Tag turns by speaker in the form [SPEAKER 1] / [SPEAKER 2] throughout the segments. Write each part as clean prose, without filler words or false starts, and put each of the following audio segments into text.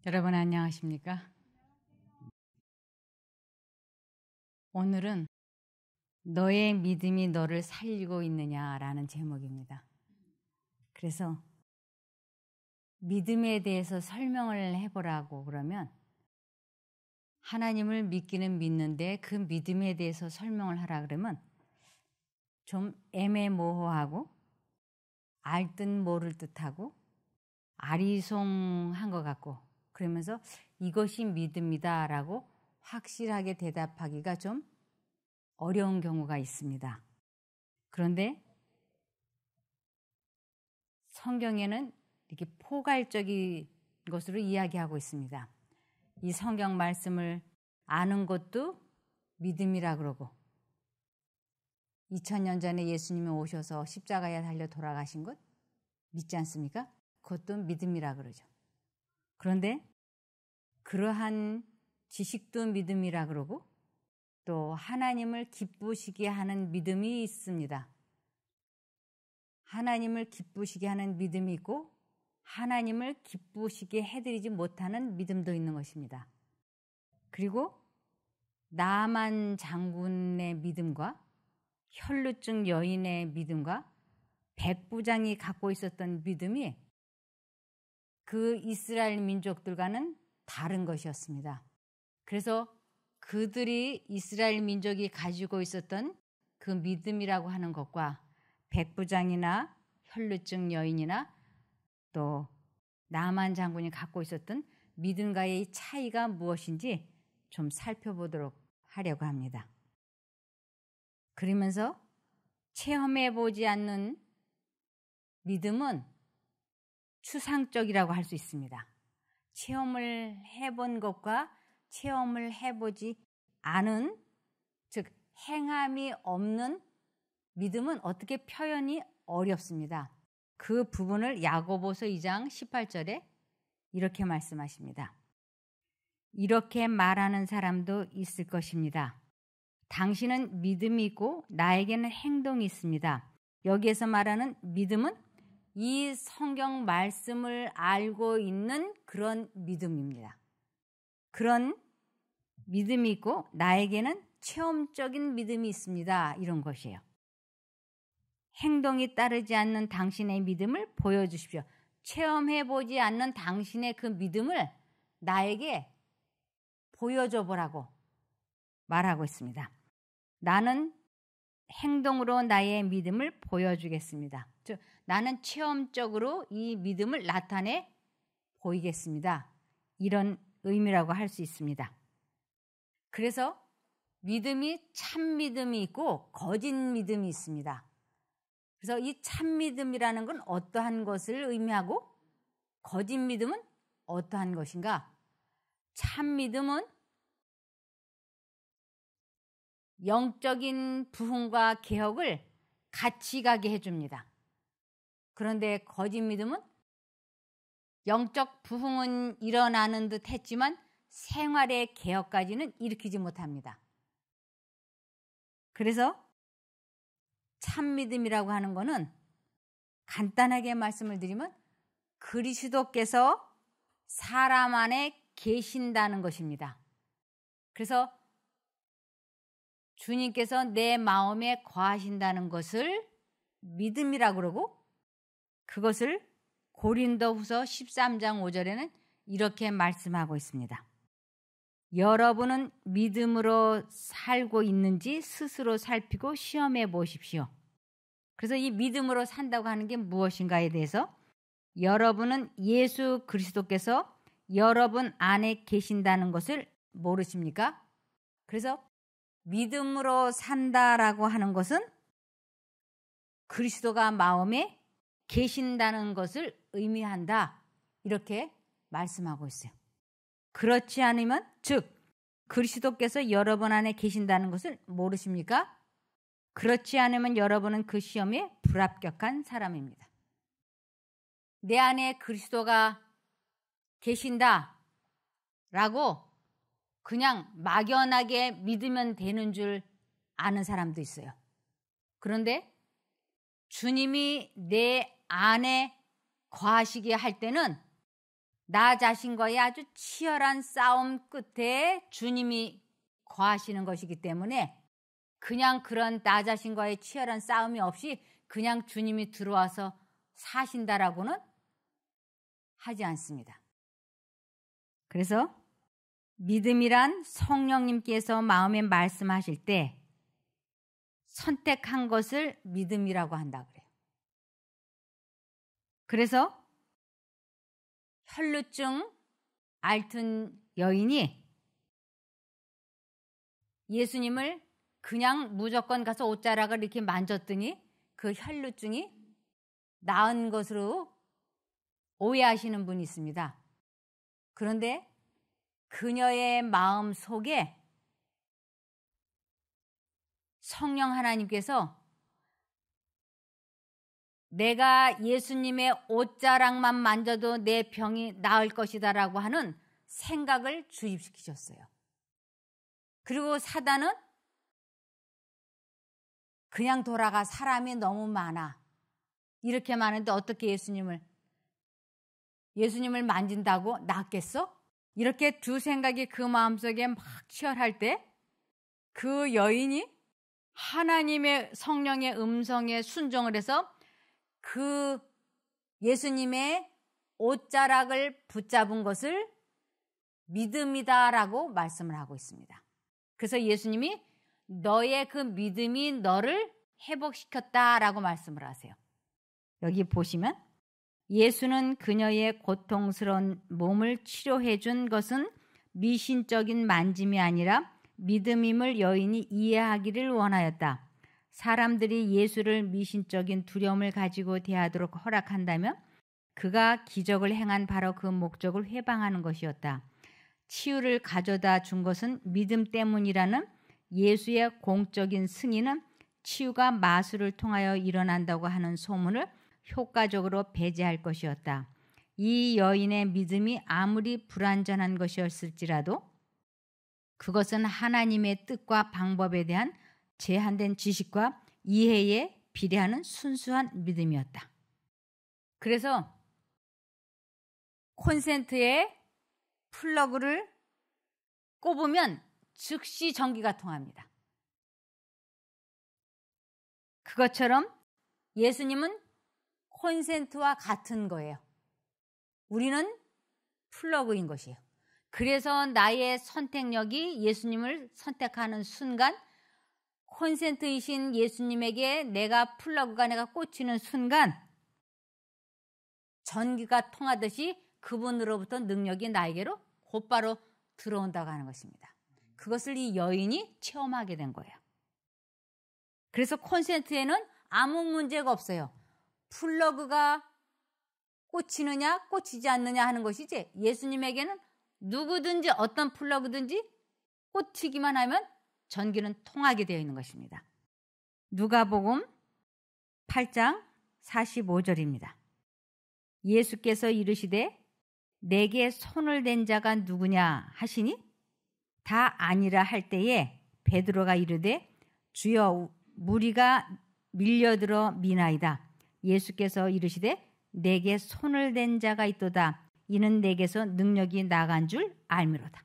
[SPEAKER 1] 여러분 안녕하십니까? 오늘은 너의 믿음이 너를 살리고 있느냐라는 제목입니다. 그래서 믿음에 대해서 설명을 해보라고 그러면 하나님을 믿기는 믿는데 그 믿음에 대해서 설명을 하라 그러면 좀 애매모호하고 알 듯 모를 듯하고 아리송한 것 같고 그러면서 이것이 믿음이다라고 확실하게 대답하기가 좀 어려운 경우가 있습니다. 그런데 성경에는 이렇게 포괄적인 것으로 이야기하고 있습니다. 이 성경 말씀을 아는 것도 믿음이라 그러고 2000년 전에 예수님이 오셔서 십자가에 달려 돌아가신 것 믿지 않습니까? 그것도 믿음이라 그러죠. 그런데 그러한 지식도 믿음이라 그러고 또 하나님을 기쁘시게 하는 믿음이 있습니다. 하나님을 기쁘시게 하는 믿음이 있고 하나님을 기쁘시게 해드리지 못하는 믿음도 있는 것입니다. 그리고 나만 장군의 믿음과 혈루증 여인의 믿음과 백부장이 갖고 있었던 믿음이 그 이스라엘 민족들과는 다른 것이었습니다. 그래서 그들이 이스라엘 민족이 가지고 있었던 그 믿음이라고 하는 것과 백부장이나 혈루증 여인이나 또 나만 장군이 갖고 있었던 믿음과의 차이가 무엇인지 좀 살펴보도록 하려고 합니다. 그러면서 체험해보지 않는 믿음은 추상적이라고 할 수 있습니다. 체험을 해본 것과 체험을 해보지 않은, 즉 행함이 없는 믿음은 어떻게 표현이 어렵습니다. 그 부분을 야고보서 2장 18절에 이렇게 말씀하십니다. 이렇게 말하는 사람도 있을 것입니다. 당신은 믿음이 있고 나에게는 행동이 있습니다. 여기에서 말하는 믿음은 이 성경 말씀을 알고 있는 그런 믿음입니다. 그런 믿음이 있고 나에게는 체험적인 믿음이 있습니다. 이런 것이에요. 행동이 따르지 않는 당신의 믿음을 보여주십시오. 체험해보지 않는 당신의 그 믿음을 나에게 보여줘 보라고 말하고 있습니다. 나는 행동으로 나의 믿음을 보여주겠습니다. 즉, 나는 체험적으로 이 믿음을 나타내 보이겠습니다. 이런 의미라고 할 수 있습니다. 그래서 믿음이 참 믿음이 있고 거짓 믿음이 있습니다. 그래서 이 참 믿음이라는 건 어떠한 것을 의미하고 거짓 믿음은 어떠한 것인가? 참 믿음은 영적인 부흥과 개혁을 같이 가게 해줍니다. 그런데 거짓 믿음은 영적 부흥은 일어나는 듯 했지만 생활의 개혁까지는 일으키지 못합니다. 그래서 참 믿음이라고 하는 것은 간단하게 말씀을 드리면 그리스도께서 사람 안에 계신다는 것입니다. 그래서 주님께서 내 마음에 거하신다는 것을 믿음이라고 그러고 그것을 고린도후서 13장 5절에는 이렇게 말씀하고 있습니다. 여러분은 믿음으로 살고 있는지 스스로 살피고 시험해 보십시오. 그래서 이 믿음으로 산다고 하는 게 무엇인가에 대해서 여러분은 예수 그리스도께서 여러분 안에 계신다는 것을 모르십니까? 그래서 믿음으로 산다라고 하는 것은 그리스도가 마음에 계신다는 것을 의미한다. 이렇게 말씀하고 있어요. 그렇지 않으면 즉 그리스도께서 여러분 안에 계신다는 것을 모르십니까? 그렇지 않으면 여러분은 그 시험에 불합격한 사람입니다. 내 안에 그리스도가 계신다 라고 그냥 막연하게 믿으면 되는 줄 아는 사람도 있어요. 그런데 주님이 내 안에 거하시게 할 때는 나 자신과의 아주 치열한 싸움 끝에 주님이 거하시는 것이기 때문에 그냥 그런 나 자신과의 치열한 싸움이 없이 그냥 주님이 들어와서 사신다라고는 하지 않습니다. 그래서 믿음이란 성령님께서 마음에 말씀하실 때 선택한 것을 믿음이라고 한다 그래요. 그래서 혈루증 앓던 여인이 예수님을 그냥 무조건 가서 옷자락을 이렇게 만졌더니 그 혈루증이 나은 것으로 오해하시는 분이 있습니다. 그런데 그녀의 마음 속에 성령 하나님께서 내가 예수님의 옷자락만 만져도 내 병이 나을 것이다라고 하는 생각을 주입시키셨어요. 그리고 사단은 그냥 돌아가, 사람이 너무 많아, 이렇게 많은데 어떻게 예수님을 만진다고 낫겠어? 이렇게 두 생각이 그 마음속에 막 치열할 때 그 여인이 하나님의 성령의 음성에 순종을 해서 그 예수님의 옷자락을 붙잡은 것을 믿음이다라고 말씀을 하고 있습니다. 그래서 예수님이 너의 그 믿음이 너를 회복시켰다라고 말씀을 하세요. 여기 보시면 예수는 그녀의 고통스러운 몸을 치료해 준 것은 미신적인 만짐이 아니라 믿음임을 여인이 이해하기를 원하였다. 사람들이 예수를 미신적인 두려움을 가지고 대하도록 허락한다면 그가 기적을 행한 바로 그 목적을 회방하는 것이었다. 치유를 가져다 준 것은 믿음 때문이라는 예수의 공적인 승인은 치유가 마술을 통하여 일어난다고 하는 소문을 효과적으로 배제할 것이었다. 이 여인의 믿음이 아무리 불완전한 것이었을지라도 그것은 하나님의 뜻과 방법에 대한 제한된 지식과 이해에 비례하는 순수한 믿음이었다. 그래서 콘센트에 플러그를 꼽으면 즉시 전기가 통합니다. 그것처럼 예수님은 콘센트와 같은 거예요. 우리는 플러그인 것이에요. 그래서 나의 선택력이 예수님을 선택하는 순간 콘센트이신 예수님에게 내가 꽂히는 순간 전기가 통하듯이 그분으로부터 능력이 나에게로 곧바로 들어온다고 하는 것입니다. 그것을 이 여인이 체험하게 된 거예요. 그래서 콘센트에는 아무 문제가 없어요. 플러그가 꽂히느냐 꽂히지 않느냐 하는 것이지 예수님에게는 누구든지 어떤 플러그든지 꽂히기만 하면 전기는 통하게 되어 있는 것입니다. 누가복음 8장 45절입니다. 예수께서 이르시되 내게 손을 댄 자가 누구냐 하시니 다 아니라 할 때에 베드로가 이르되 주여 무리가 밀려들어 미나이다. 예수께서 이르시되 내게 손을 댄 자가 있도다. 이는 내게서 능력이 나간 줄 알미로다.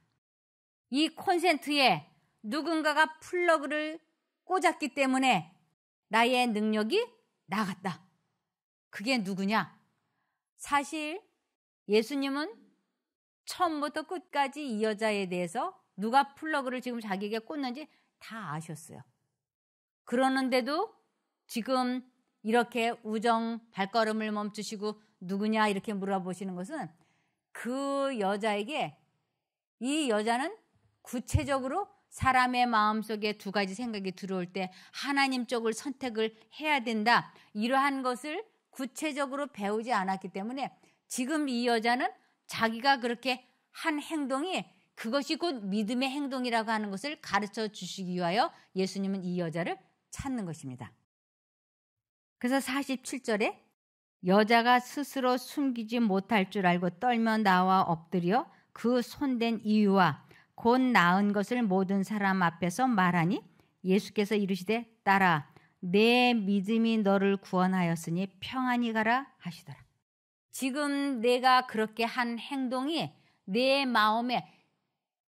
[SPEAKER 1] 이 콘센트에 누군가가 플러그를 꽂았기 때문에 나의 능력이 나갔다. 그게 누구냐? 사실 예수님은 처음부터 끝까지 이 여자에 대해서 누가 플러그를 지금 자기에게 꽂는지 다 아셨어요. 그러는데도 지금 이렇게 우정 발걸음을 멈추시고 누구냐 이렇게 물어보시는 것은 그 여자에게 이 여자는 구체적으로 사람의 마음속에 두 가지 생각이 들어올 때 하나님 쪽을 선택을 해야 된다. 이러한 것을 구체적으로 배우지 않았기 때문에 지금 이 여자는 자기가 그렇게 한 행동이 그것이 곧 믿음의 행동이라고 하는 것을 가르쳐 주시기 위하여 예수님은 이 여자를 찾는 것입니다. 그래서 47절에 여자가 스스로 숨기지 못할 줄 알고 떨며 나와 엎드려 그 손댄 이유와 곧 나은 것을 모든 사람 앞에서 말하니 예수께서 이르시되 딸아 내 믿음이 너를 구원하였으니 평안히 가라 하시더라. 지금 내가 그렇게 한 행동이 내 마음에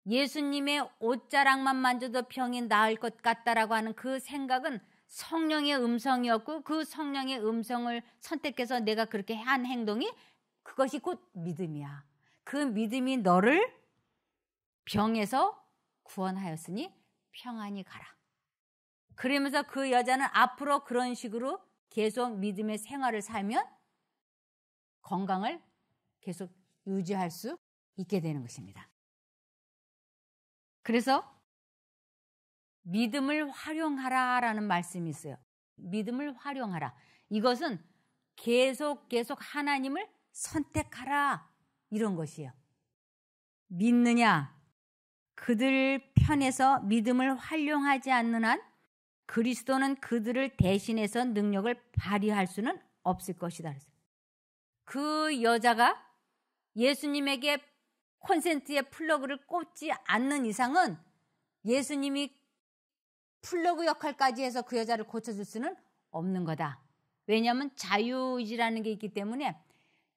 [SPEAKER 1] 예수님의 옷자락만 만져도 병이 나을 것 같다라고 하는 그 생각은 성령의 음성이었고, 그 성령의 음성을 선택해서 내가 그렇게 한 행동이 그것이 곧 믿음이야. 그 믿음이 너를 병에서 구원하였으니 평안히 가라. 그러면서 그 여자는 앞으로 그런 식으로 계속 믿음의 생활을 살면 건강을 계속 유지할 수 있게 되는 것입니다. 그래서 믿음을 활용하라라는 말씀이 있어요. 믿음을 활용하라. 이것은 계속 하나님을 선택하라, 이런 것이에요. 믿느냐? 그들 편에서 믿음을 활용하지 않는 한 그리스도는 그들을 대신해서 능력을 발휘할 수는 없을 것이다. 그 여자가 예수님에게 콘센트에 플러그를 꽂지 않는 이상은 예수님이 플러그 역할까지 해서 그 여자를 고쳐줄 수는 없는 거다. 왜냐하면 자유의지라는 게 있기 때문에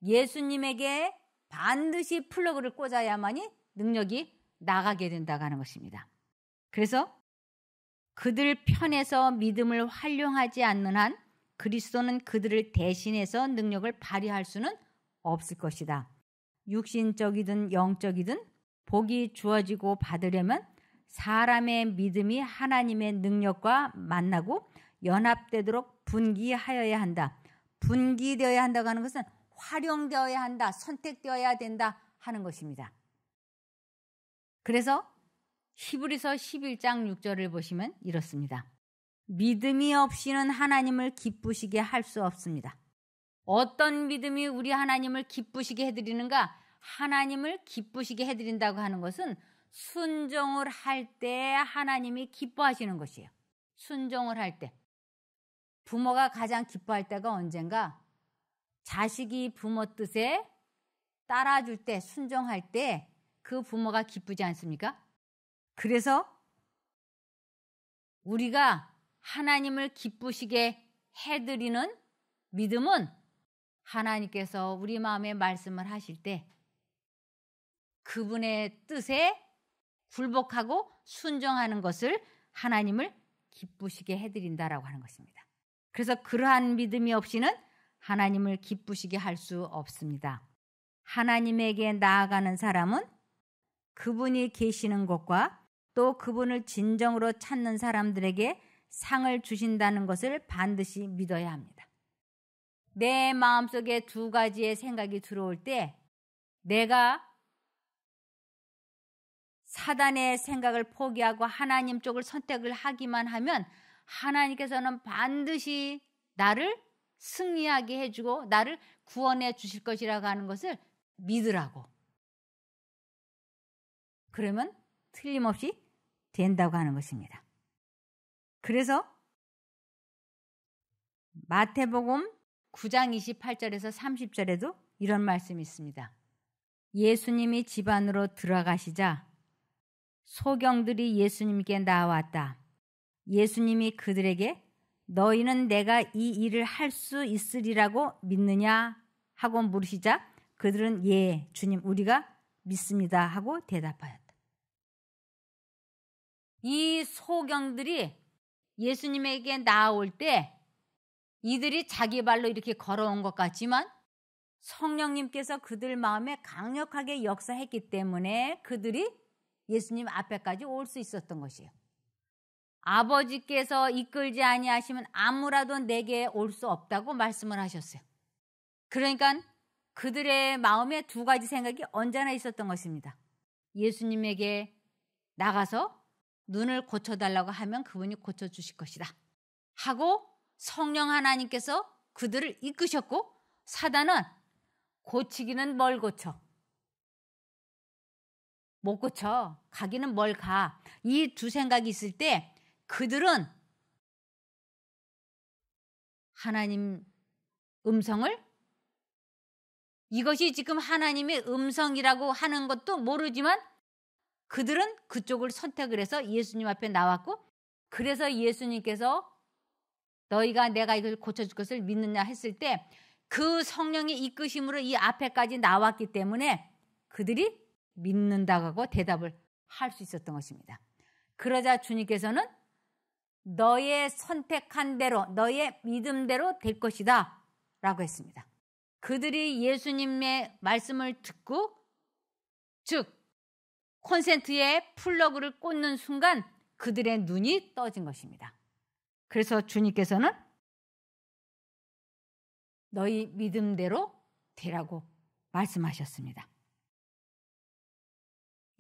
[SPEAKER 1] 예수님에게 반드시 플러그를 꽂아야만이 능력이 나가게 된다고 하는 것입니다. 그래서 그들 편에서 믿음을 활용하지 않는 한 그리스도는 그들을 대신해서 능력을 발휘할 수는 없을 것이다. 육신적이든 영적이든 복이 주어지고 받으려면 사람의 믿음이 하나님의 능력과 만나고 연합되도록 분기하여야 한다. 분기되어야 한다고 하는 것은 활용되어야 한다, 선택되어야 된다 하는 것입니다. 그래서 히브리서 11장 6절을 보시면 이렇습니다. 믿음이 없이는 하나님을 기쁘시게 할 수 없습니다. 어떤 믿음이 우리 하나님을 기쁘시게 해드리는가? 하나님을 기쁘시게 해드린다고 하는 것은 순종을 할 때 하나님이 기뻐하시는 것이에요. 순종을 할 때. 부모가 가장 기뻐할 때가 언젠가? 자식이 부모 뜻에 따라줄 때, 순종할 때 그 부모가 기쁘지 않습니까? 그래서 우리가 하나님을 기쁘시게 해드리는 믿음은 하나님께서 우리 마음에 말씀을 하실 때 그분의 뜻에 굴복하고 순종하는 것을 하나님을 기쁘시게 해드린다라고 하는 것입니다. 그래서 그러한 믿음이 없이는 하나님을 기쁘시게 할 수 없습니다. 하나님에게 나아가는 사람은 그분이 계시는 곳과 또 그분을 진정으로 찾는 사람들에게 상을 주신다는 것을 반드시 믿어야 합니다. 내 마음속에 두 가지의 생각이 들어올 때 내가 사단의 생각을 포기하고 하나님 쪽을 선택을 하기만 하면 하나님께서는 반드시 나를 승리하게 해주고 나를 구원해 주실 것이라고 하는 것을 믿으라고. 그러면 틀림없이 된다고 하는 것입니다. 그래서 마태복음 9장 28절에서 30절에도 이런 말씀이 있습니다. 예수님이 집 안으로 들어가시자 소경들이 예수님께 나왔다. 예수님이 그들에게 너희는 내가 이 일을 할 수 있으리라고 믿느냐 하고 물으시자 그들은 예, 주님 우리가 믿습니다 하고 대답하였다. 이 소경들이 예수님에게 나올 때 이들이 자기 발로 이렇게 걸어온 것 같지만 성령님께서 그들 마음에 강력하게 역사했기 때문에 그들이 예수님 앞에까지 올 수 있었던 것이에요. 아버지께서 이끌지 아니하시면 아무라도 내게 올 수 없다고 말씀을 하셨어요. 그러니까 그들의 마음에 두 가지 생각이 언제나 있었던 것입니다. 예수님에게 나가서 눈을 고쳐달라고 하면 그분이 고쳐주실 것이다 하고 성령 하나님께서 그들을 이끄셨고 사단은 고치기는 뭘 고쳐? 못 고쳐. 가기는 뭘 가. 이 두 생각이 있을 때 그들은 하나님 음성을 이것이 지금 하나님의 음성이라고 하는 것도 모르지만 그들은 그쪽을 선택을 해서 예수님 앞에 나왔고 그래서 예수님께서 너희가 내가 이걸 고쳐줄 것을 믿느냐 했을 때 그 성령의 이끄심으로 이 앞에까지 나왔기 때문에 그들이 믿는다고 하고 대답을 할 수 있었던 것입니다. 그러자 주님께서는 너의 선택한 대로, 너의 믿음대로 될 것이다 라고 했습니다. 그들이 예수님의 말씀을 듣고, 즉 콘센트에 플러그를 꽂는 순간 그들의 눈이 떠진 것입니다. 그래서 주님께서는 너희 믿음대로 되라고 말씀하셨습니다.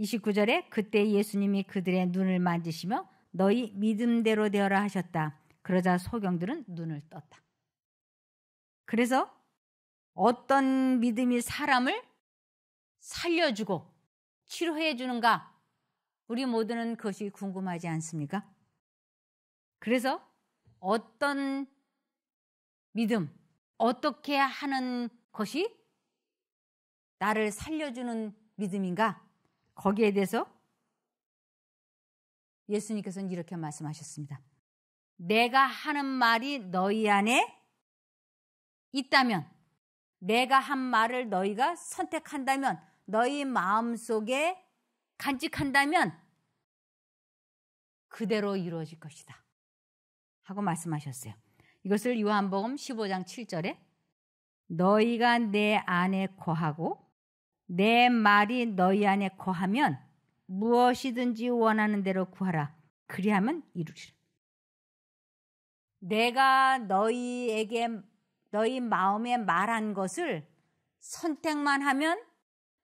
[SPEAKER 1] 29절에 그때 예수님이 그들의 눈을 만지시며 너희 믿음대로 되어라 하셨다. 그러자 소경들은 눈을 떴다. 그래서 어떤 믿음이 사람을 살려주고 치료해 주는가? 우리 모두는 그것이 궁금하지 않습니까? 그래서 어떤 믿음, 어떻게 하는 것이 나를 살려주는 믿음인가? 거기에 대해서 예수님께서는 이렇게 말씀하셨습니다. 내가 하는 말이 너희 안에 있다면, 내가 한 말을 너희가 선택한다면, 너희 마음속에 간직한다면 그대로 이루어질 것이다 하고 말씀하셨어요. 이것을 요한복음 15장 7절에 너희가 내 안에 거하고 내 말이 너희 안에 거하면 무엇이든지 원하는 대로 구하라. 그리하면 이루리라. 내가 너희에게 너희 마음에 말한 것을 선택만 하면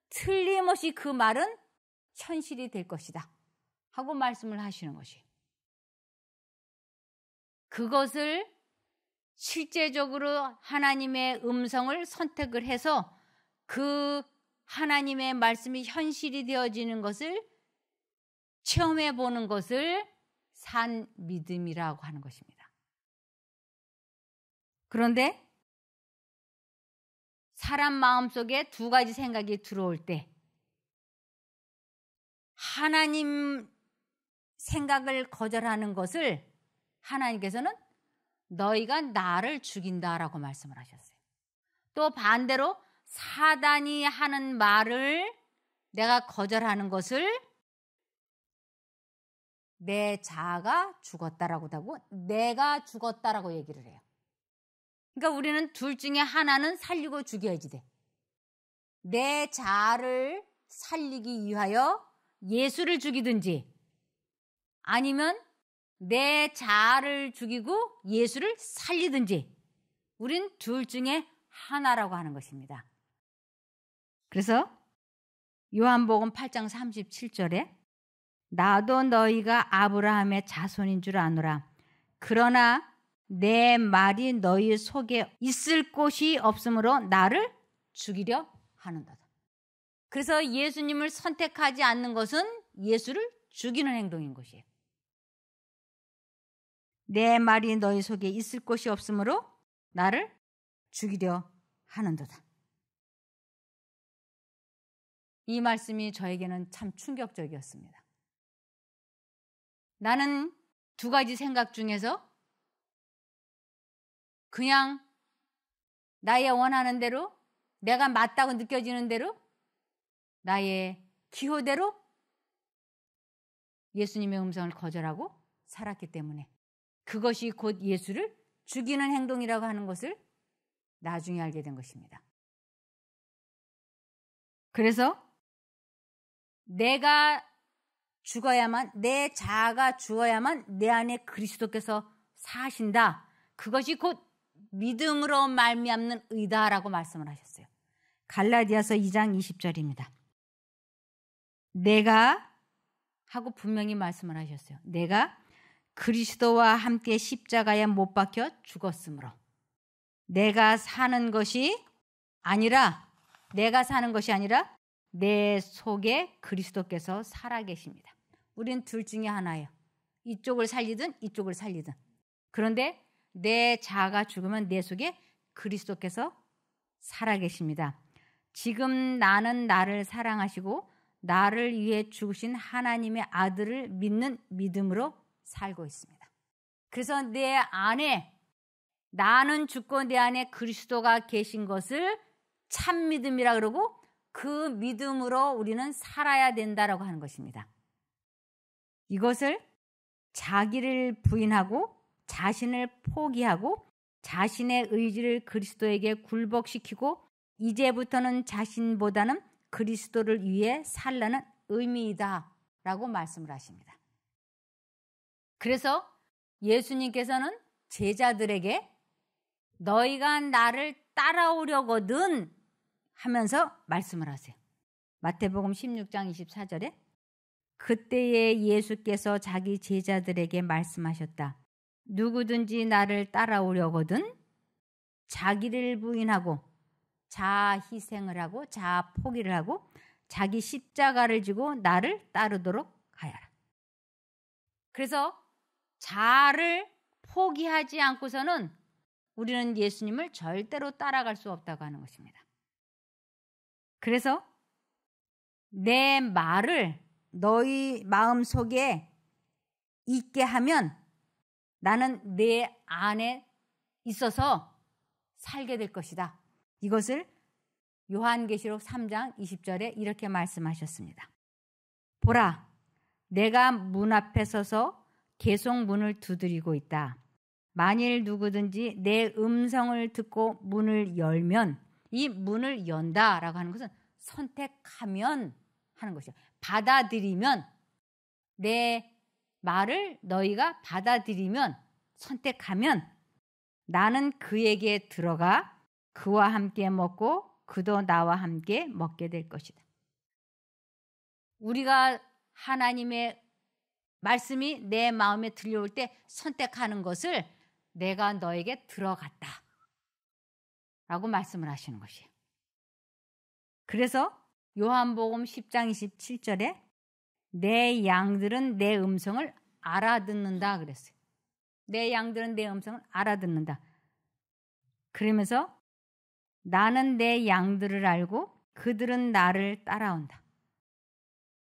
[SPEAKER 1] 틀림없이 그 말은 현실이 될 것이다 하고 말씀을 하시는 것이에요. 그것을 실제적으로 하나님의 음성을 선택을 해서 그 하나님의 말씀이 현실이 되어지는 것을 체험해 보는 것을 산 믿음이라고 하는 것입니다. 그런데 사람 마음속에 두 가지 생각이 들어올 때 하나님 생각을 거절하는 것을 하나님께서는 너희가 나를 죽인다라고 말씀을 하셨어요. 또 반대로 사단이 하는 말을 내가 거절하는 것을 내 자아가 죽었다라고 하고 내가 죽었다라고 얘기를 해요. 그러니까 우리는 둘 중에 하나는 살리고 죽여야지 돼. 내 자아를 살리기 위하여 예수를 죽이든지 아니면 내 자아를 죽이고 예수를 살리든지 우린 둘 중에 하나라고 하는 것입니다. 그래서 요한복음 8장 37절에 나도 너희가 아브라함의 자손인 줄 아노라. 그러나 내 말이 너희 속에 있을 곳이 없으므로 나를 죽이려 하는도다. 그래서 예수님을 선택하지 않는 것은 예수를 죽이는 행동인 것이에요. 내 말이 너희 속에 있을 곳이 없으므로 나를 죽이려 하는도다. 이 말씀이 저에게는 참 충격적이었습니다. 나는 두 가지 생각 중에서 그냥 나의 원하는 대로 내가 맞다고 느껴지는 대로 나의 기호대로 예수님의 음성을 거절하고 살았기 때문에 그것이 곧 예수를 죽이는 행동이라고 하는 것을 나중에 알게 된 것입니다. 그래서 내가 죽어야만, 내 자아가 죽어야만 내 안에 그리스도께서 사신다. 그것이 곧 믿음으로 말미암는 의다라고 말씀을 하셨어요. 갈라디아서 2장 20절입니다. 내가 하고 분명히 말씀을 하셨어요. 내가 그리스도와 함께 십자가에 못 박혀 죽었으므로 내가 사는 것이 아니라 내 속에 그리스도께서 살아계십니다. 우린 둘 중에 하나예요. 이쪽을 살리든 이쪽을 살리든. 그런데 내 자아가 죽으면 내 속에 그리스도께서 살아계십니다. 지금 나는 나를 사랑하시고 나를 위해 죽으신 하나님의 아들을 믿는 믿음으로 살고 있습니다. 그래서 내 안에 나는 죽고 내 안에 그리스도가 계신 것을 참 믿음이라 그러고 그 믿음으로 우리는 살아야 된다라고 하는 것입니다. 이것을 자기를 부인하고 자신을 포기하고 자신의 의지를 그리스도에게 굴복시키고 이제부터는 자신보다는 그리스도를 위해 살라는 의미이다 라고 말씀을 하십니다. 그래서 예수님께서는 제자들에게 너희가 나를 따라오려거든 하면서 말씀을 하세요. 마태복음 16장 24절에 그때에 예수께서 자기 제자들에게 말씀하셨다. 누구든지 나를 따라오려거든 자기를 부인하고 자아 희생을 하고 자아 포기를 하고 자기 십자가를 지고 나를 따르도록 하여라. 그래서 자아를 포기하지 않고서는 우리는 예수님을 절대로 따라갈 수 없다고 하는 것입니다. 그래서 내 말을 너희 마음속에 있게 하면 나는 내 안에 있어서 살게 될 것이다. 이것을 요한계시록 3장 20절에 이렇게 말씀하셨습니다. 보라, 내가 문 앞에 서서 계속 문을 두드리고 있다. 만일 누구든지 내 음성을 듣고 문을 열면, 이 문을 연다라고 하는 것은 선택하면 하는 것이죠. 받아들이면, 내 말을 너희가 받아들이면, 선택하면 나는 그에게 들어가 그와 함께 먹고 그도 나와 함께 먹게 될 것이다. 우리가 하나님의 말씀이 내 마음에 들려올 때 선택하는 것을 내가 너에게 들어갔다 라고 말씀을 하시는 것이에요. 그래서 요한복음 10장 27절에 내 양들은 내 음성을 알아듣는다 그랬어요. 내 양들은 내 음성을 알아듣는다. 그러면서 나는 내 양들을 알고 그들은 나를 따라온다.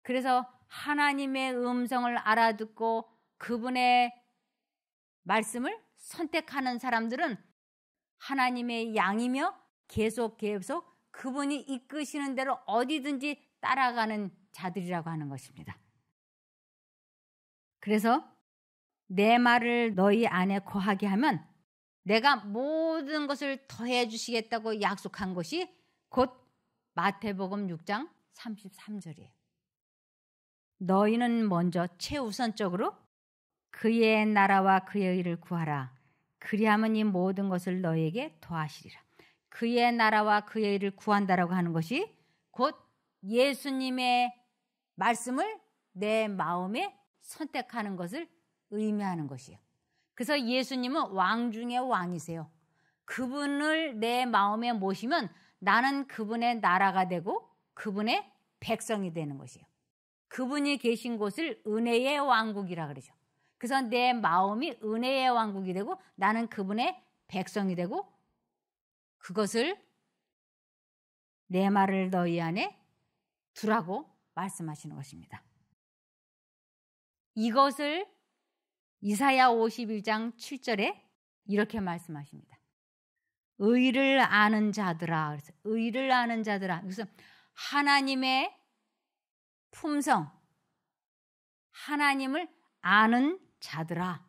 [SPEAKER 1] 그래서 하나님의 음성을 알아듣고 그분의 말씀을 선택하는 사람들은 하나님의 양이며 계속 그분이 이끄시는 대로 어디든지 따라가는 자들이라고 하는 것입니다. 그래서 내 말을 너희 안에 거하게 하면 내가 모든 것을 더해 주시겠다고 약속한 것이 곧 마태복음 6장 33절이에요. 너희는 먼저 최우선적으로 그의 나라와 그의 의를 구하라. 그리하면 이 모든 것을 너희에게 더하시리라. 그의 나라와 그의 의를 구한다라고 하는 것이 곧 예수님의 말씀을 내 마음에 선택하는 것을 의미하는 것이에요. 그래서 예수님은 왕 중의 왕이세요. 그분을 내 마음에 모시면 나는 그분의 나라가 되고 그분의 백성이 되는 것이에요. 그분이 계신 곳을 은혜의 왕국이라 그러죠. 그래서 내 마음이 은혜의 왕국이 되고 나는 그분의 백성이 되고 그것을 내 말을 너희 안에 두라고 말씀하시는 것입니다. 이것을 이사야 51장 7절에 이렇게 말씀하십니다. 의를 아는 자들아. 그래서 의를 아는 자들아. 그래서 하나님의 품성, 하나님을 아는 자들아.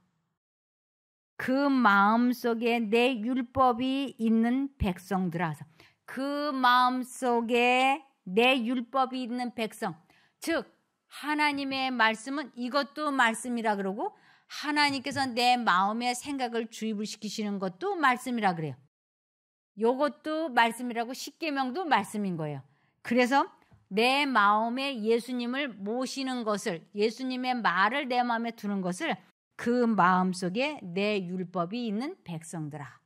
[SPEAKER 1] 그 마음속에 내 율법이 있는 백성들아. 그 마음속에 내 율법이 있는 백성. 즉 하나님의 말씀은 이것도 말씀이라 그러고 하나님께서 내 마음의 생각을 주입을 시키시는 것도 말씀이라 그래요. 이것도 말씀이라고 십계명도 말씀인 거예요. 그래서 내 마음에 예수님을 모시는 것을, 예수님의 말을 내 마음에 두는 것을 그 마음속에 내 율법이 있는 백성들아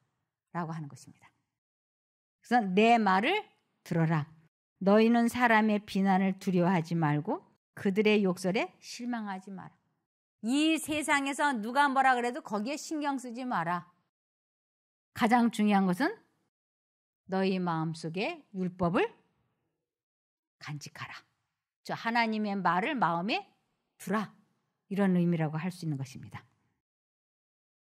[SPEAKER 1] 라고 하는 것입니다. 그래서 내 말을 들어라. 너희는 사람의 비난을 두려워하지 말고 그들의 욕설에 실망하지 마라. 이 세상에서 누가 뭐라 그래도 거기에 신경 쓰지 마라. 가장 중요한 것은 너희 마음속에 율법을 간직하라. 저 하나님의 말을 마음에 두라. 이런 의미라고 할 수 있는 것입니다.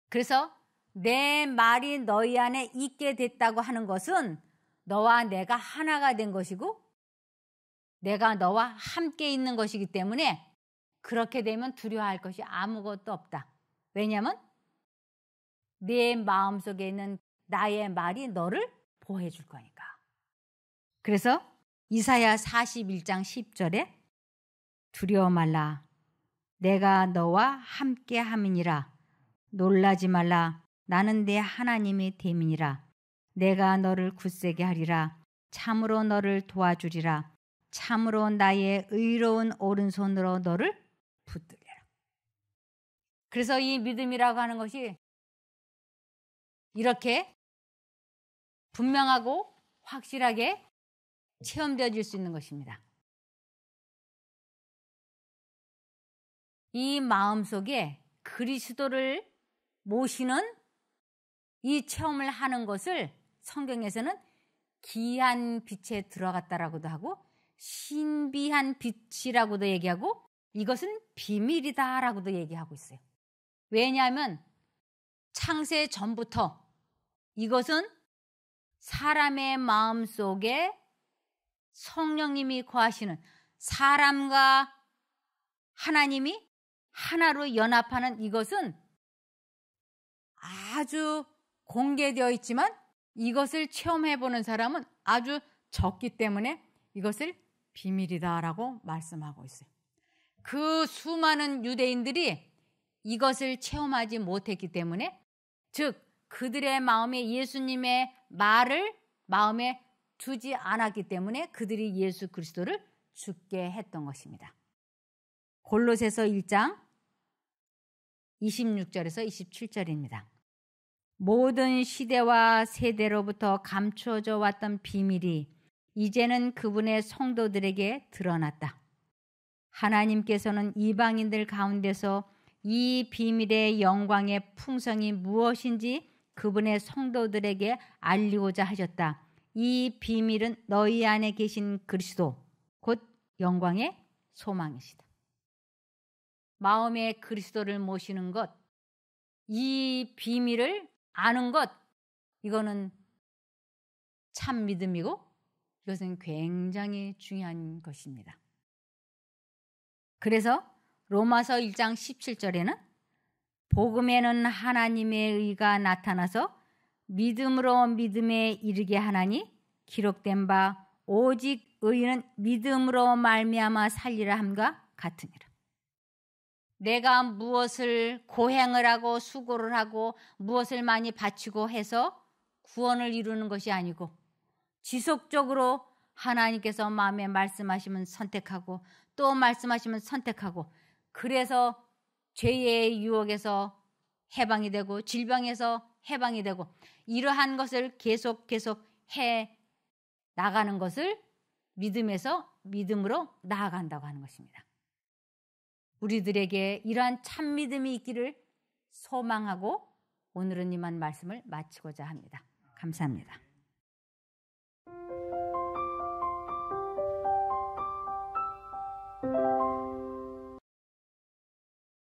[SPEAKER 1] 그래서 내 말이 너희 안에 있게 됐다고 하는 것은 너와 내가 하나가 된 것이고 내가 너와 함께 있는 것이기 때문에 그렇게 되면 두려워할 것이 아무것도 없다. 왜냐하면 내 마음속에 있는 나의 말이 너를 보호해 줄 거니까. 그래서 이사야 41장 10절에 두려워 말라. 내가 너와 함께 함이니라. 놀라지 말라. 나는 내 하나님이 됨이니라. 내가 너를 굳세게 하리라. 참으로 너를 도와주리라. 참으로 나의 의로운 오른손으로 너를 붙들리라. 그래서 이 믿음이라고 하는 것이 이렇게 분명하고 확실하게 체험되어질 수 있는 것입니다. 이 마음속에 그리스도를 모시는 이 체험을 하는 것을 성경에서는 기이한 빛에 들어갔다라고도 하고 신비한 빛이라고도 얘기하고 이것은 비밀이다라고도 얘기하고 있어요. 왜냐하면 창세 전부터 이것은 사람의 마음속에 성령님이 거하시는 사람과 하나님이 하나로 연합하는 이것은 아주 공개되어 있지만 이것을 체험해보는 사람은 아주 적기 때문에 이것을 비밀이다라고 말씀하고 있어요. 그 수많은 유대인들이 이것을 체험하지 못했기 때문에 즉 그들의 마음에 예수님의 말을 마음에 두지 않았기 때문에 그들이 예수 그리스도를 죽게 했던 것입니다. 골로새서 1장 26절에서 27절입니다. 모든 시대와 세대로부터 감추어져 왔던 비밀이 이제는 그분의 성도들에게 드러났다. 하나님께서는 이방인들 가운데서 이 비밀의 영광의 풍성이 무엇인지 그분의 성도들에게 알리고자 하셨다. 이 비밀은 너희 안에 계신 그리스도 곧 영광의 소망이시다. 마음에 그리스도를 모시는 것, 이 비밀을 아는 것, 이거는 참 믿음이고 이것은 굉장히 중요한 것입니다. 그래서 로마서 1장 17절에는 복음에는 하나님의 의가 나타나서 믿음으로 믿음에 이르게 하나니 기록된 바 오직 의인은 믿음으로 말미암아 살리라 함과 같으니라. 내가 무엇을 고행을 하고 수고를 하고 무엇을 많이 바치고 해서 구원을 이루는 것이 아니고 지속적으로 하나님께서 마음에 말씀하시면 선택하고 또 말씀하시면 선택하고 그래서 죄의 유혹에서 해방이 되고 질병에서 해방이 되고 이러한 것을 계속 해 나가는 것을 믿음에서 믿음으로 나아간다고 하는 것입니다. 우리들에게 이러한 참 믿음이 있기를 소망하고 오늘은 이만 말씀을 마치고자 합니다. 감사합니다.